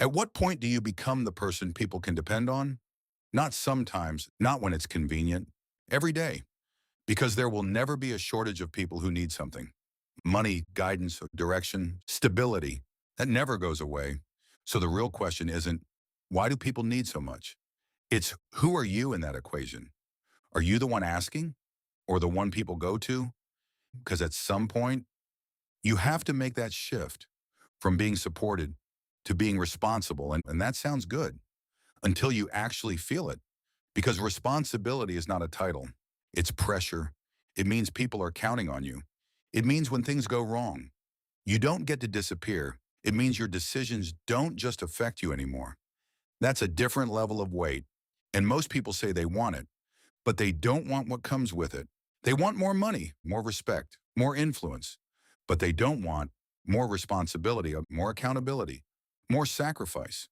At what point do you become the person people can depend on? Not sometimes, not when it's convenient, every day, because there will never be a shortage of people who need something. Money, guidance, direction, stability, that never goes away. So the real question isn't, why do people need so much? It's, who are you in that equation? Are you the one asking or the one people go to? Because at some point, you have to make that shift from being supported to being responsible. And that sounds good until you actually feel it. Because responsibility is not a title. It's pressure. It means people are counting on you. It means when things go wrong, you don't get to disappear. It means your decisions don't just affect you anymore. That's a different level of weight. And most people say they want it, but they don't want what comes with it. They want more money, more respect, more influence, but they don't want more responsibility, more accountability, more sacrifice.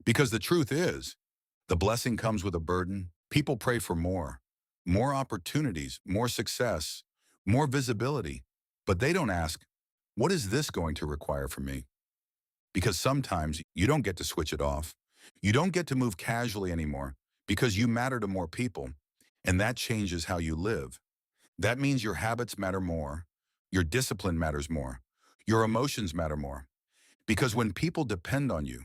Because the truth is, the blessing comes with a burden. People pray for more opportunities, more success, more visibility. But they don't ask, what is this going to require from me? Because sometimes you don't get to switch it off. You don't get to move casually anymore because you matter to more people. And that changes how you live. That means your habits matter more. Your discipline matters more. Your emotions matter more. Because when people depend on you,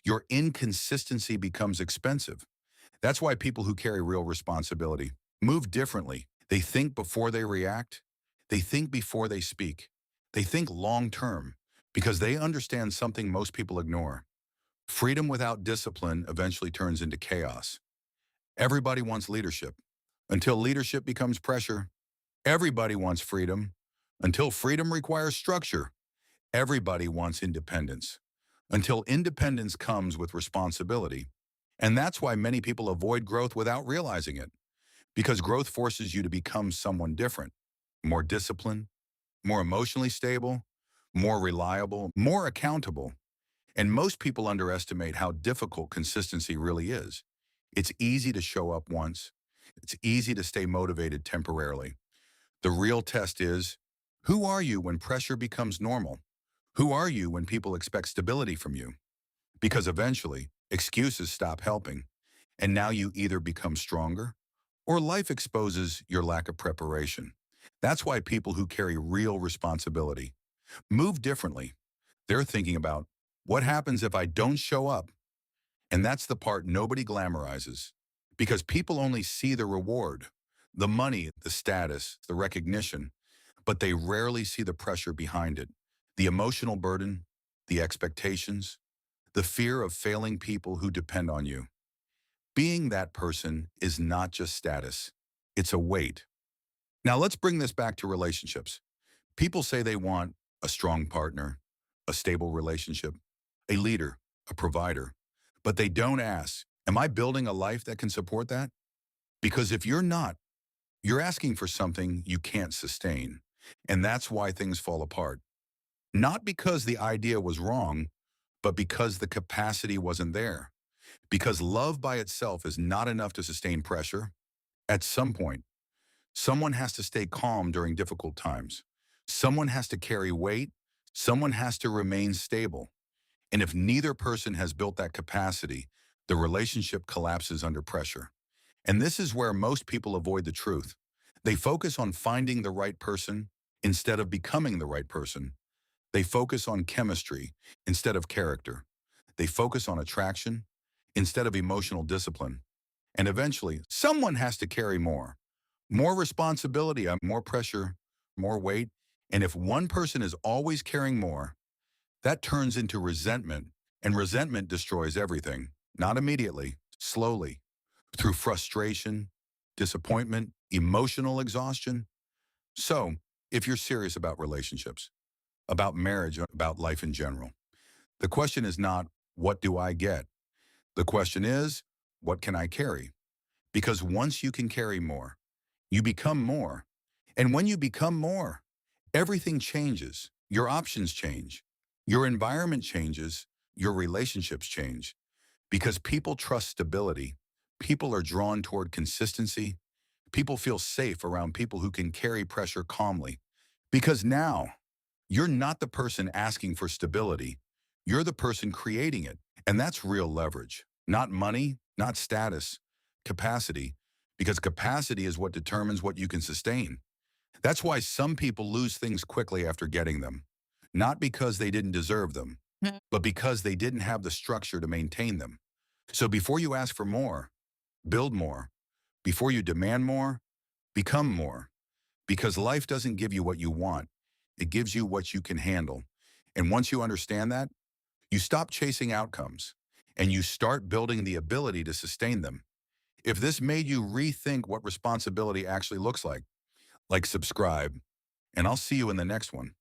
your inconsistency becomes expensive. That's why people who carry real responsibility move differently. They think before they react. They think before they speak. They think long term because they understand something most people ignore. Freedom without discipline eventually turns into chaos. Everybody wants leadership until leadership becomes pressure. Everybody wants freedom until freedom requires structure. Everybody wants independence until independence comes with responsibility. And that's why many people avoid growth without realizing it, because growth forces you to become someone different, more disciplined, more emotionally stable, more reliable, more accountable. And most people underestimate how difficult consistency really is. It's easy to show up once. It's easy to stay motivated temporarily. The real test is, who are you when pressure becomes normal? Who are you when people expect stability from you? Because eventually, excuses stop helping, and now you either become stronger or life exposes your lack of preparation. That's why people who carry real responsibility move differently. They're thinking about, what happens if I don't show up? And that's the part nobody glamorizes, because people only see the reward, the money, the status, the recognition, but they rarely see the pressure behind it, the emotional burden, the expectations, the fear of failing people who depend on you. Being that person is not just status, it's a weight. Now let's bring this back to relationships. People say they want a strong partner, a stable relationship, a leader, a provider, but they don't ask, am I building a life that can support that? Because if you're not, you're asking for something you can't sustain. And that's why things fall apart. Not because the idea was wrong, but because the capacity wasn't there. Because love by itself is not enough to sustain pressure. At some point, someone has to stay calm during difficult times. Someone has to carry weight. Someone has to remain stable. And if neither person has built that capacity, the relationship collapses under pressure. And this is where most people avoid the truth. They focus on finding the right person instead of becoming the right person. They focus on chemistry instead of character. They focus on attraction instead of emotional discipline. And eventually, someone has to carry more responsibility, more pressure, more weight. And if one person is always carrying more, that turns into resentment. And resentment destroys everything, not immediately, slowly, through frustration, disappointment, emotional exhaustion. So, if you're serious about relationships, about marriage, about life in general, the question is not, what do I get? The question is, what can I carry? Because once you can carry more, you become more. And when you become more, everything changes. Your options change. Your environment changes. Your relationships change. Because people trust stability. People are drawn toward consistency. People feel safe around people who can carry pressure calmly. Because now, you're not the person asking for stability. You're the person creating it. And that's real leverage. Not money, not status, capacity. Because capacity is what determines what you can sustain. That's why some people lose things quickly after getting them. Not because they didn't deserve them, but because they didn't have the structure to maintain them. So before you ask for more, build more. Before you demand more, become more. Because life doesn't give you what you want. It gives you what you can handle. And once you understand that, you stop chasing outcomes and you start building the ability to sustain them. If this made you rethink what responsibility actually looks like, subscribe, and I'll see you in the next one.